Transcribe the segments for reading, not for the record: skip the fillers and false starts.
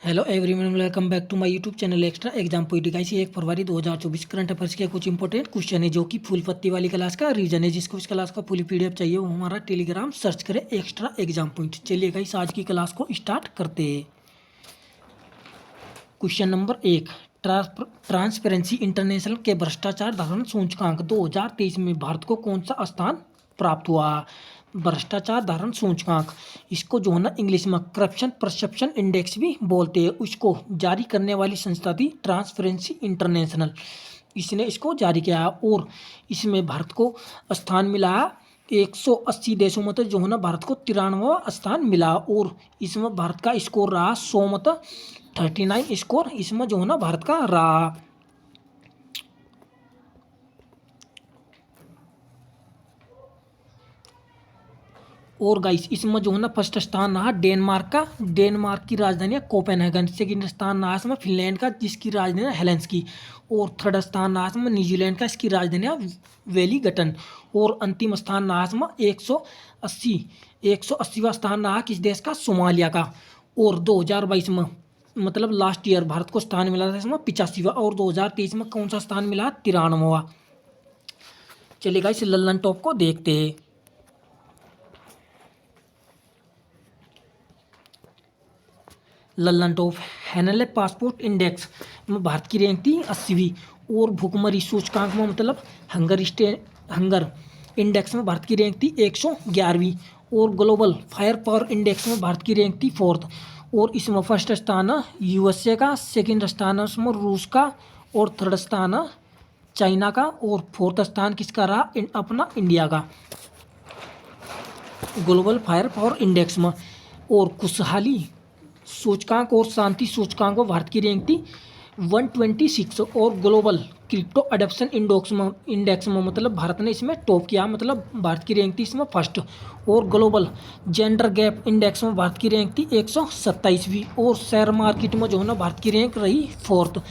Hello everyone, welcome back to my YouTube channel extra exam point guys. 1 फरवरी 2024 current affairs के कुछ important question है जो कि फुल पत्ती वाली क्लास का रीजन है। जिसको इस क्लास का फुल पीडीएफ चाहिए वो हमारा टेलीग्राम सर्च करें एक्स्ट्रा एग्जाम पॉइंट। चलिए गाइस आज की क्लास को स्टार्ट करते हैं। क्वेश्चन नंबर 1, ट्रांसपेरेंसी इंटरनेशनल के भ्रष्टाचार धारण सूचकांक 2023 में भारत को कौन सा स्थान प्राप्त हुआ। भ्रष्टाचार धारण सूचकांक, इसको जो है ना इंग्लिश में करप्शन परसेप्शन इंडेक्स भी बोलते हैं। उसको जारी करने वाली संस्था थी ट्रांसपेरेंसी इंटरनेशनल, इसने इसको जारी किया और इसमें भारत को स्थान मिला 180 देशों में। तो जो है ना भारत को 93वां स्थान मिला और इसमें भारत का स्कोर रहा 100 में 39 स्कोर इसमें जो है ना भारत का रहा। और गाइस इसमें जो है ना फर्स्ट स्थान रहा डेनमार्क का, डेनमार्क की राजधानी है कोपेनहेगन। सेकंड स्थान रहा इसमें फिनलैंड का जिसकी राजधानी है हेलेंस्की। और थर्ड स्थान रहा इसमें न्यूजीलैंड का, इसकी राजधानी है वेलिंगटन। और अंतिम स्थान रहा इसमें 180वां स्थान रहा किस देश का, सोमालिया का। और 2022 में मतलब लास्ट ईयर भारत को स्थान मिला था इसमें 85वां और 2023 में कौन सा स्थान मिला, 93वां। चलिए गाइस लल्लन टॉप को देखते हैं। Lallan top Henle passport index में भारत की रैंक थी 80वीं। और भुखमरी सूचकांक में मतलब हंगर इंडेक्स में भारत की रैंक थी 111वीं। और ग्लोबल फायर पावर इंडेक्स में भारत की रैंक थी 4th। और इसमें फर्स्ट स्थान है यूएसए का, सेकंड स्थान है उसमें रूस का और थर्ड स्थान है चाइना का और फोर्थ स्थान किसका रहा, अपना इंडिया का ग्लोबल फायर पावर इंडेक्स में। और खुशहाली सूचकांक और शांति सूचकांक में भारत की रैंक थी 126। और ग्लोबल क्रिप्टो अडॉप्शन इंडेक्स में मतलब भारत ने इसमें टॉप किया, मतलब भारत की रैंक थी इसमें फर्स्ट। और ग्लोबल जेंडर गैप इंडेक्स में भारत की रैंक थी 127वीं। और शेयर मार्केट में जो है ना भारत की रैंक रही 4th।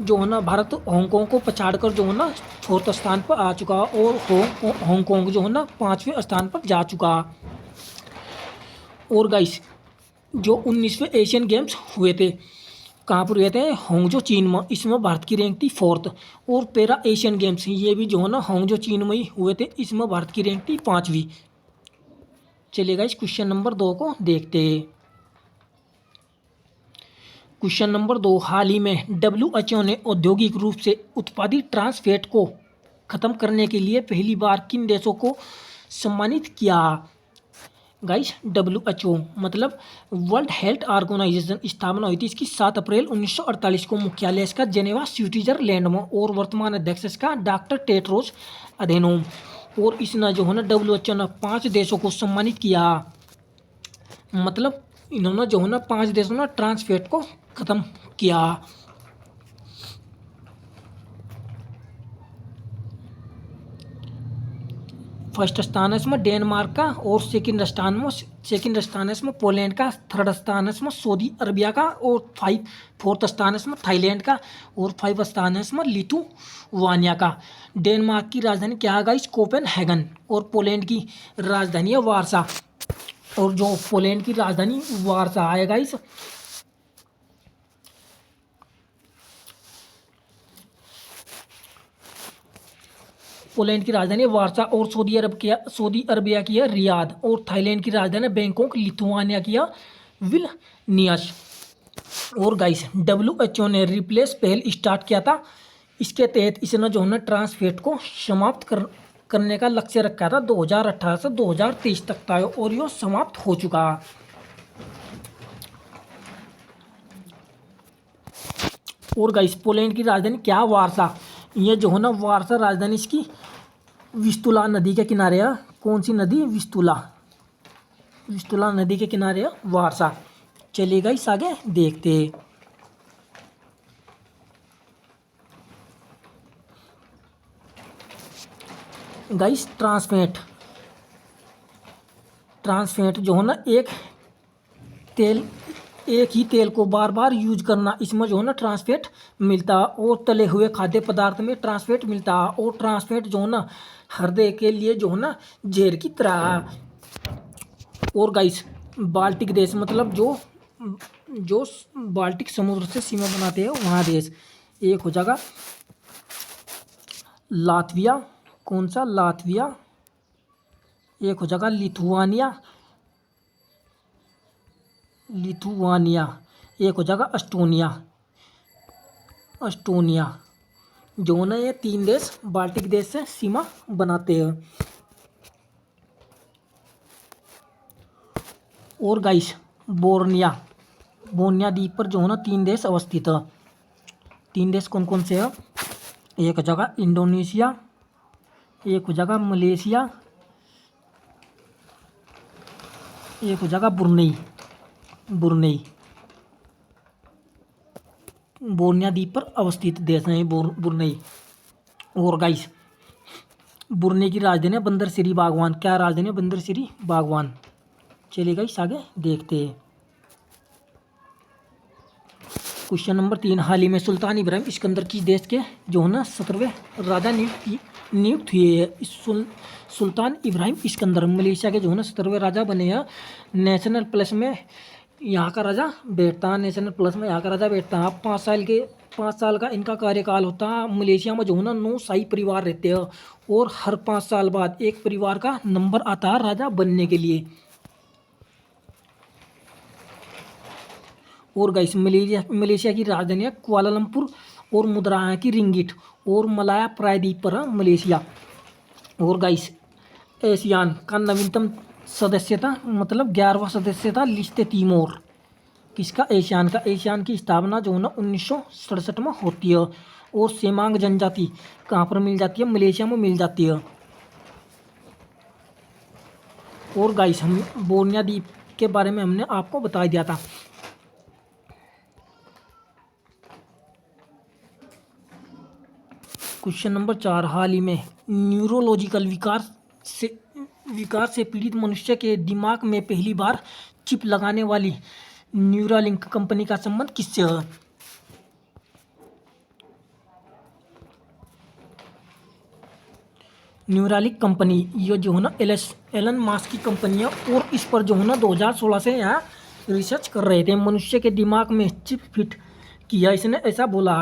जो है ना भारत हांगकांग को पछाड़कर जो है ना 4th स्थान पर आ चुका और हांगकांग जो है ना 5वें स्थान पर जा चुका। और गाइस जो 19वें एशियन गेम्स हुए थे कहाँ पर हुए थे, हांगजो चीन में, इसमें भारत की रैंक थी 4th। और पैरा एशियन गेम्स ये भी जो है ना हांगजो चीन में ही हुए थे, इसमें भारत की रैंक थी 5वीं। चलिएगा इस क्वेश्चन नंबर 2 को देखते हैं। क्वेश्चन नंबर 2, हाल ही में WHO ने औद्योगिक रूप से उत्पादित ट्रांस फैट को खत्म करने के लिए पहली बार किन देशों को सम्मानित किया। गाइस WHO मतलब वर्ल्ड हेल्थ ऑर्गेनाइजेशन स्थापना हुई थी इसकी 7 अप्रैल 1948 को। मुख्यालय इसका जेनेवा स्विट्जरलैंड में और वर्तमान अध्यक्ष इसका डॉक्टर टेड्रोस अधेनोम। और इसने जो है ना WHO ने 5 देशों को सम्मानित किया, मतलब इन्होंने जो है ना 5 देशों ने ट्रांस फैट को खत्म किया। फर्स्ट स्थान है इसमें डेनमार्क का और सेकंड स्थान है इसमें पोलैंड का, थर्ड स्थान है इसमें सऊदी अरबिया का और फोर्थ स्थान है इसमें थाईलैंड का और 5 स्थान है इसमें लिथुआनिया का। डेनमार्क की राजधानी क्या है गाइस, कोपेनहेगन। और पोलैंड की राजधानी है वारसा। और जो पोलैंड की राजधानी वारसा है गाइस, पोलैंड की राजधानी वारसा। और सऊदी अरबिया की है रियाद। और थाईलैंड की राजधानी बैंकॉक। लिथुआनिया की है विल्नियस। और गाइस WHO ने रिप्लेस पहल स्टार्ट किया था, इसके तहत इसने जो है ट्रांस फैट को समाप्त करने का लक्ष्य रखा था 2018 से 2023 तक था और यह समाप्त हो चुका। और गाइस पोलैंड की राजधानी क्या, वारसा। ये जो है ना वारसा राजधानी इसकी विस्तुला नदी के किनारे है। कौन सी नदी, विस्तुला नदी के किनारे है वारसा। चलिए गाइस आगे देखते हैं। गाइस ट्रांसफैट जो है ना एक ही तेल को बार बार यूज करना, इसमें जो है ना ट्रांसफैट मिलता। और तले हुए खाद्य पदार्थ में ट्रांसफैट मिलता। और ट्रांसफैट जो है ना हृदय के लिए जो है ना जहर की तरह। और गाइस बाल्टिक देश मतलब जो जो बाल्टिक समुद्र से सीमा बनाते हैं वहाँ देश। एक हो जाएगा लातविया, कौन सा, लातविया। एक हो जाएगा लिथुआनिया, लिथुआनिया। एक हो जाएगा एस्टोनिया, एस्टोनिया। जो ना ये 3 देश बाल्टिक देश से सीमा बनाते हैं। और गाइस बोर्निया, बोर्निया द्वीप पर जो है ना 3 देश अवस्थित है। 3 देश कौन कौन से हैं? एक हो जाएगा इंडोनेशिया, एक हो जाएगा मलेशिया, एक हो जाएगा ब्रुनेई, ब्रुनेई। बोर्निया द्वीप पर अवस्थित देश है ब्रुनेई। और गाइस ब्रुनेई की राजधानी है बंदर श्री बागवान। क्या राजधानी है? बंदर श्री बागवान। चलिए गाइस आगे देखते हैं। क्वेश्चन नंबर 3, हाल ही में सुल्तान इब्राहिम सिकंदर की देश के जो है ना 17वें राजा नियुक्त हुए हैं। सुल्तान इब्राहिम सिकंदर मलेशिया के जो है ना 17वें राजा बने हैं। नेशनल प्लस में यहाँ का राजा बैठता है, नेशनल प्लस में यहाँ का राजा बैठता है। 5 साल का इनका कार्यकाल होता है। मलेशिया में जो है ना 9 शाही परिवार रहते हैं और हर 5 साल बाद एक परिवार का नंबर आता है राजा बनने के लिए। और गाइस मलेशिया की राजधानी है कुआलालंपुर और मुद्रा है की रिंगिट। और मलाया प्रायद्वीप पर है मलेशिया। और गाइस एशियान का नवीनतम सदस्य था, मतलब 11वां सदस्य था लिस्ते तिमोर। किसका? एशियान का। एशियान की स्थापना जो है ना 1967 में होती है। और सेमांग जनजाति कहाँ पर मिल जाती है? मलेशिया में मिल जाती है। और गाइस हम बोर्निया द्वीप के बारे में हमने आपको बता दिया था। क्वेश्चन नंबर 4, हाल ही में न्यूरोलॉजिकल विकार से पीड़ित मनुष्य के दिमाग में पहली बार चिप लगाने वाली न्यूरालिंक कंपनी का संबंध किससे है? न्यूरालिंक कंपनी ये जो है ना एलन मास्क की कंपनी है। और इस पर जो है ना 2016 से यहाँ रिसर्च कर रहे थे। मनुष्य के दिमाग में चिप फिट किया इसने, ऐसा बोला।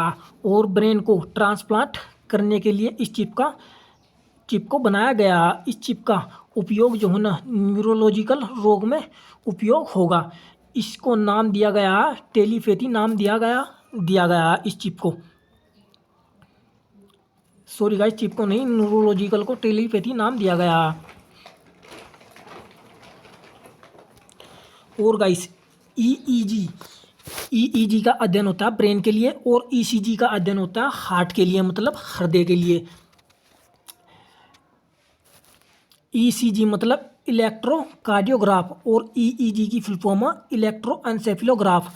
और ब्रेन को ट्रांसप्लांट करने के लिए इस चिप को बनाया गया। इस चिप का उपयोग जो है ना न्यूरोलॉजिकल रोग में उपयोग होगा। इसको नाम दिया गया, टेलीपैथी नाम दिया गया इस चिप को। सॉरी गाइस, चिप को नहीं, न्यूरोलॉजिकल को टेलीपैथी नाम दिया गया। और गाइस ईईजी का अध्ययन होता है ब्रेन के लिए। और ईसीजी का अध्ययन होता है हार्ट के लिए, मतलब हृदय के लिए। ईसीजी मतलब इलेक्ट्रोकार्डियोग्राफ और ईईजी की फुल फॉर्म है इलेक्ट्रोएन्सेफेलोग्राफ।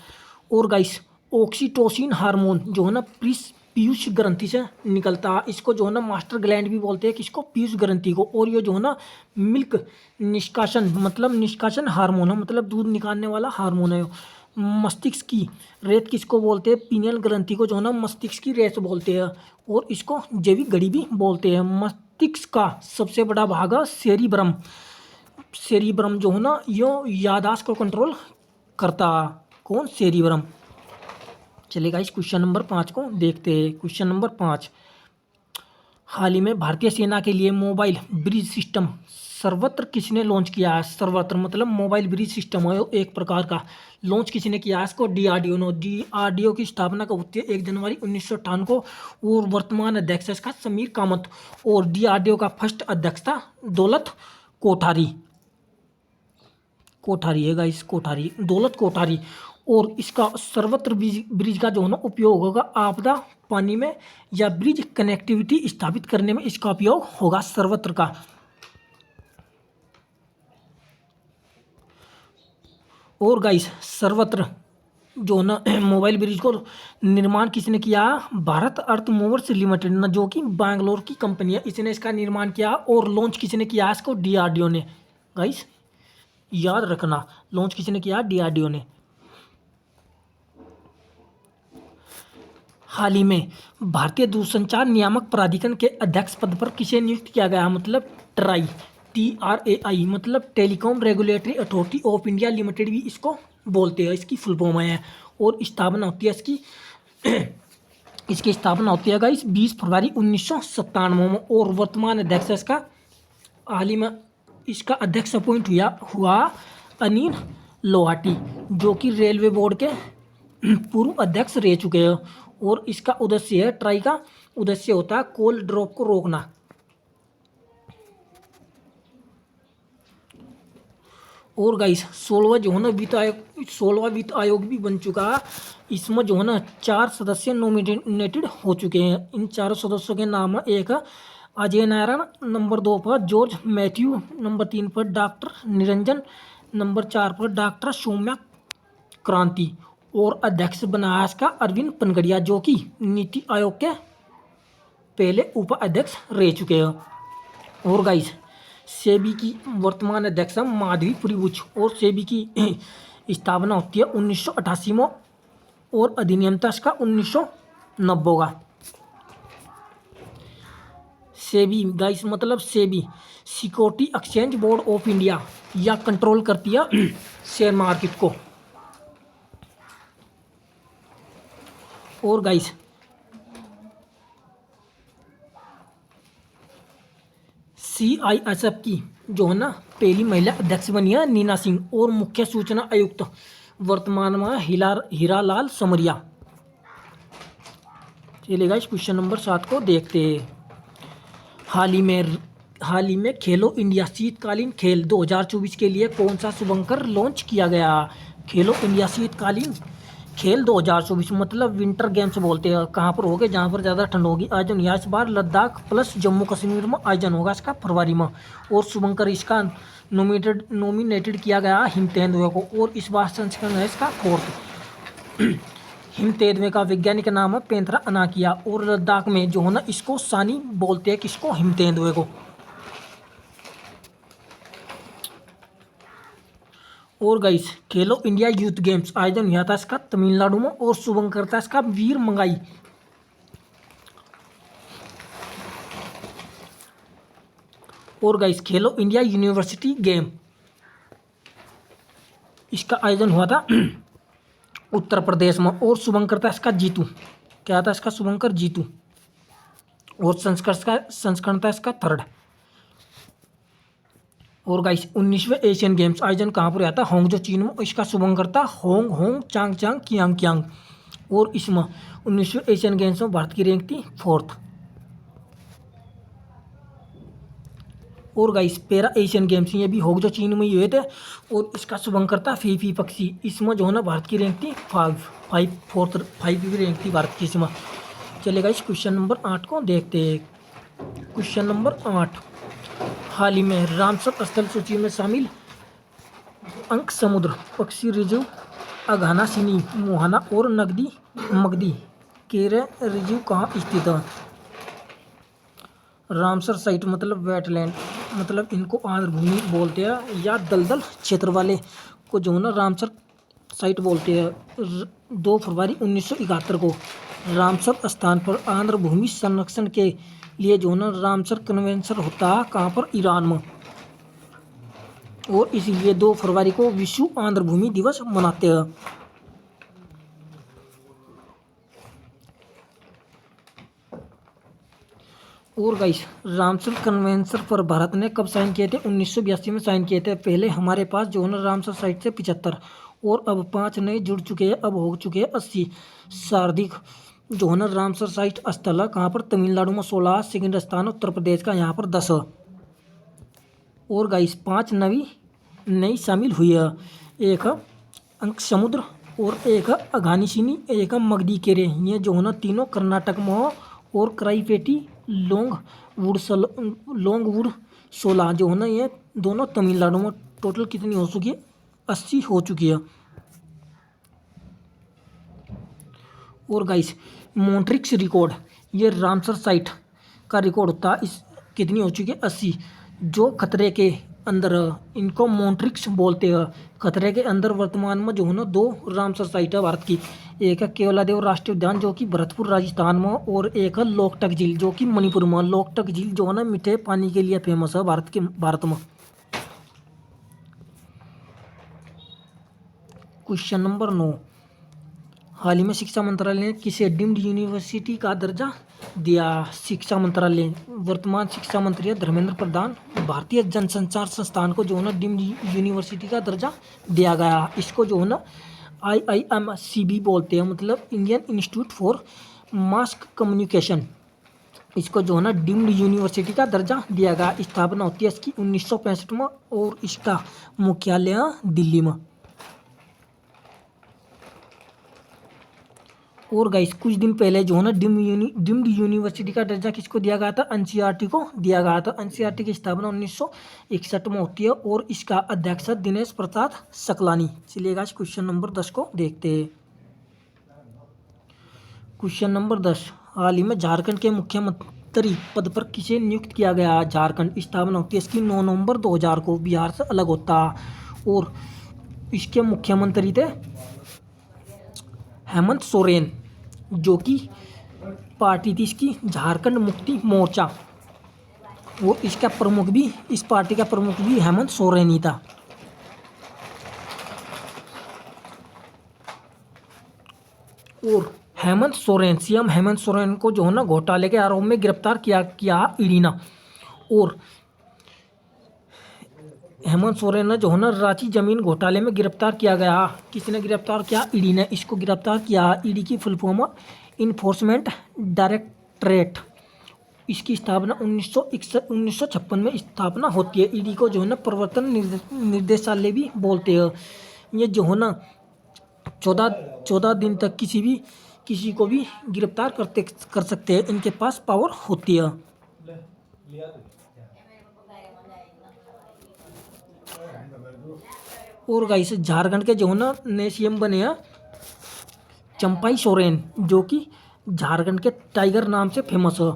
और गाइस ऑक्सीटोसिन हार्मोन जो है ना पीयूष ग्रंथि से निकलता है। इसको जो है ना मास्टर ग्लैंड भी बोलते हैं, किसको? पीयूष ग्रंथि को। और ये जो है ना मिल्क निष्कासन मतलब निष्कासन हार्मोन है, मतलब दूध निकालने वाला हार्मोन है। मस्तिष्क की रेत किसको बोलते हैं? पीनियल ग्रंथि को जो है ना मस्तिष्क की रेत बोलते हैं। और इसको जैविक घड़ी भी बोलते हैं। मस्तिष्क का सबसे बड़ा भाग है सेरिब्रम। सेरिब्रम जो है ना यो याददाश्त को कंट्रोल करता है। कौन? सेरिब्रम। चलेगा इस क्वेश्चन नंबर 5 को देखते हैं। क्वेश्चन नंबर 5, हाल ही में भारतीय सेना के लिए मोबाइल ब्रिज सिस्टम सर्वत्र किसने लॉन्च किया है? सर्वत्र मतलब मोबाइल ब्रिज सिस्टम है एक प्रकार का। लॉन्च किसने किया है इसको? डीआरडीओ ने। डीआरडीओ की स्थापना कब होती है? 1 जनवरी 1958 को। और वर्तमान अध्यक्ष इसका समीर कामत। और डीआरडीओ का फर्स्ट अध्यक्ष था दौलत कोठारी। कोठारी है गाइस, कोठारी, दौलत कोठारी। और इसका सर्वत्र ब्रिज का जो है ना उपयोग होगा आपदा, पानी में या ब्रिज कनेक्टिविटी स्थापित करने में इसका उपयोग होगा सर्वत्र का। और गाइस सर्वत्र जो ना मोबाइल ब्रिज को निर्माण किसने किया? भारत अर्थ मूवर्स लिमिटेड ना, जो कि बैंगलोर की कंपनी है, इसने इसका निर्माण किया। और लॉन्च किसने किया इसको? डीआरडीओ ने। गाइस याद रखना, लॉन्च किसने किया? डीआरडीओ ने। हाल ही में भारतीय दूरसंचार नियामक प्राधिकरण के अध्यक्ष पद पर किसे नियुक्त किया गया? मतलब TRAI, TRAI मतलब telecom regulatory authority of India limited भी इसको बोलते हैं, इसकी फुल फॉर्म है। और स्थापना होती है इसकी इसकी स्थापना होती है गाइस 20 फरवरी 1997 में। और वर्तमान अध्यक्ष इसका हाल ही में इसका अध्यक्ष अपॉइंट हुआ अनिल लोहाटी, जो कि रेलवे बोर्ड के पूर्व अध्यक्ष रह चुके हैं। और इसका उद्देश्य है, ट्राई का उद्देश्य होता है कोल ड्रॉप को रोकना। और गाइस 16वां जो है ना वित्त आयोग, 16वां वित्त आयोग भी बन चुका है। इसमें जो है ना 4 सदस्य नॉमिनेटेड हो चुके हैं। इन चारों सदस्यों के नाम है, एक अजय नारायण, नंबर 2 पर जॉर्ज मैथ्यू, नंबर 3 पर डॉक्टर निरंजन, नंबर 4 पर डॉक्टर सौम्या क्रांति। और अध्यक्ष बनाया इसका अरविंद पनगड़िया, जो कि नीति आयोग के पहले उपाध्यक्ष रह चुके हैं। और गाइस सेबी की वर्तमान अध्यक्ष माधवी त्रिभुज। और सेबी की स्थापना होती है 1988 में। और अधिनियम था इसका 1990 का। सेबी गाइस मतलब SEBI security exchange board of India, या कंट्रोल करती है शेयर मार्केट को। और गाइस CISF की जो है ना पहली महिला अध्यक्ष बनी है नीना सिंह। और मुख्य सूचना आयुक्त वर्तमान में हीरालाल समरिया। चलिए गाइस क्वेश्चन नंबर 7 को देखते हैं। हाल ही में खेलो इंडिया शीतकालीन खेल 2024 के लिए कौन सा शुभंकर लॉन्च किया गया। खेलो इंडिया शीतकालीन खेल 2024 मतलब विंटर गेम्स बोलते हैं। कहाँ पर होगा, जहाँ पर ज़्यादा ठंड होगी। आयोजन यह इस बार लद्दाख प्लस जम्मू कश्मीर में आयोजन होगा इसका फरवरी में। और शुभंकर इसका नॉमिनेटेड किया गया हिमतेंदुए को। और इस बार संस्करण है इसका 4th। हिमतेंदुए का वैज्ञानिक नाम है पैंथरा अनाकिया। और लद्दाख में जो है ना इसको सानी बोलते हैं, किसको, हिमतेंदुए को। और गाइस खेलो इंडिया यूथ गेम्स आयोजन हुआ था इसका तमिलनाडु में। और शुभंकर था इसका वीर मंगाई। और गाइस खेलो इंडिया यूनिवर्सिटी गेम, इसका आयोजन हुआ था उत्तर प्रदेश में। और शुभंकर था इसका जीतू। क्या था इसका, शुभंकर जीतू। और संस्करण था इसका 3rd। और गाइस 19वें एशियन गेम्स आयोजन कहाँ पर हुआ था, होंगजो चीन में। इसका शुभंकर था होंग होंग चांग चांग कियांग कियांग। और इसमें 19वें एशियन गेम्स में भारत की रैंक थी 4th। और गाइस पैरा एशियन गेम्स ये भी होंगजो चीन में ही हुए थे। और इसका शुभंकर था फीफी पक्षी। इसमें जो है ना भारत की रैंक थी 5 रैंक थी भारत की इसमें। चलिए गाइस क्वेश्चन नंबर 8 को देखते हैं। क्वेश्चन नंबर 8, हाल ही में रामसर स्थल सूची में शामिल अंक समुद्र, पक्षी रिजर्व, अघाना सिनी, मोहाना और मगदी केरे रिजर्व कहाँ स्थित है। रामसर साइट मतलब वेटलैंड, मतलब इनको आर्द्र भूमि बोलते हैं, या दलदल क्षेत्र वाले को जो है ना रामसर साइट बोलते हैं। 2 फरवरी 1971 को रामसर स्थान पर आर्द्र भूमि संरक्षण के लिए जो है ना रामसर कन्वेंशन होता है। कहाँ पर, ईरान में। और इसीलिए 2 फरवरी को विश्व आर्द्र भूमि दिवस मनाते हैं। और गाइस रामसर कन्वेंशन पर भारत ने कब साइन किए थे, 1982 में साइन किए थे। पहले हमारे पास जो है ना रामसर साइट से 75 और अब 5 नए जुड़ चुके हैं, अब हो चुके हैं 80। सर्वाधिक जो है ना रामसर साइट स्थल है कहाँ पर, तमिलनाडु में 16, सेकंड स्थान उत्तर प्रदेश का यहाँ पर 10। और गाइस 5 नई शामिल हुई है। एक है अंक समुद्र, और एक है अघानीसिनी, एक है मगदी केरे। ये जो है ना तीनों कर्नाटक में हो। और क्राईपेटी लॉन्गवुड 16 जो है ना ये दोनों तमिलनाडु में। टोटल कितनी हो चुकी है, 80 हो चुकी है। और गाइस मॉन्ट्रिक्स रिकॉर्ड, ये रामसर साइट का रिकॉर्ड होता है। इस कितनी हो चुकी है, 80। जो खतरे के अंदर इनको मॉन्ट्रिक्स बोलते हैं। खतरे के अंदर वर्तमान में जो है ना 2 रामसर साइट है भारत की। एक है केवलादेव राष्ट्रीय उद्यान जो कि भरतपुर राजस्थान में, और एक है लोकटक झील जो कि मणिपुर में। लोकटक झील जो है ना मीठे पानी के लिए फेमस है भारत में। क्वेश्चन नंबर 9, हाल ही में शिक्षा मंत्रालय ने किसे डीम्ड यूनिवर्सिटी का दर्जा दिया? शिक्षा मंत्रालय, वर्तमान शिक्षा मंत्री है धर्मेंद्र प्रधान। भारतीय जनसंचार संस्थान को जो है ना डीम्ड यूनिवर्सिटी का दर्जा दिया गया। इसको जो है ना IIMCB बोलते हैं, मतलब Indian institute for mass communication. इसको जो है ना डीम्ड यूनिवर्सिटी का दर्जा दिया गया। स्थापना होती है इसकी 1965 में और इसका मुख्यालय दिल्ली में। और गाइस कुछ दिन पहले जो है ना डीम्ड यूनिवर्सिटी का दर्जा किसको दिया गया था? NCERT को दिया गया था। NCERT की स्थापना 1961 में होती है और इसका अध्यक्ष है दिनेश प्रसाद सकलानी। चलिए गाइस क्वेश्चन नंबर 10 को देखते हैं। क्वेश्चन नंबर 10, हाल ही में झारखंड के मुख्यमंत्री पद पर किसे नियुक्त किया गया? झारखंड, स्थापना होती है इसकी 9 नवंबर 2000 को, बिहार से अलग होता। और इसके मुख्यमंत्री थे हेमंत सोरेन, जो कि पार्टी थी इसकी झारखंड मुक्ति मोर्चा। वो इसका प्रमुख भी, इस पार्टी का प्रमुख भी हेमंत सोरेन ही था। और हेमंत सोरेन, CM हेमंत सोरेन को जो है ना घोटाले के आरोप में गिरफ्तार किया ईडी ने। और हेमंत सोरेन ने जो है ना रांची जमीन घोटाले में गिरफ्तार किया गया। किसने गिरफ्तार किया? ईडी ने इसको गिरफ्तार किया। ईडी की फुल फॉर्म इन्फोर्समेंट डायरेक्टरेट। इसकी स्थापना 1956 में स्थापना होती है। ईडी को जो है ना प्रवर्तन निर्देशालय भी बोलते हैं। ये जो है ना 14 दिन तक किसी को भी गिरफ्तार कर सकते हैं, इनके पास पावर होती है। और गाइस झारखंड के जो है ना नए CM बने हैं चंपाई सोरेन, जो कि झारखंड के टाइगर नाम से फेमस है।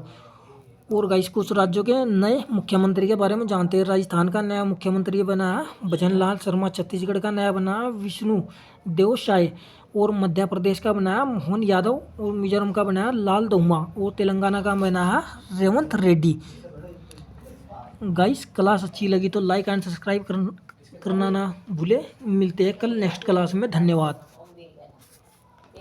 और गाइस कुछ राज्यों के नए मुख्यमंत्री के बारे में जानते हैं। राजस्थान का नया मुख्यमंत्री बना है भजनलाल शर्मा, छत्तीसगढ़ का नया बना है विष्णु देव साय, और मध्य प्रदेश का बना है मोहन यादव, और मिजोरम का बना है लाल दौमा, और तेलंगाना का बना है रेवंत रेड्डी। गाइस क्लास अच्छी लगी तो लाइक एंड सब्सक्राइब करना ना भूले। मिलते हैं कल नेक्स्ट क्लास में। धन्यवाद।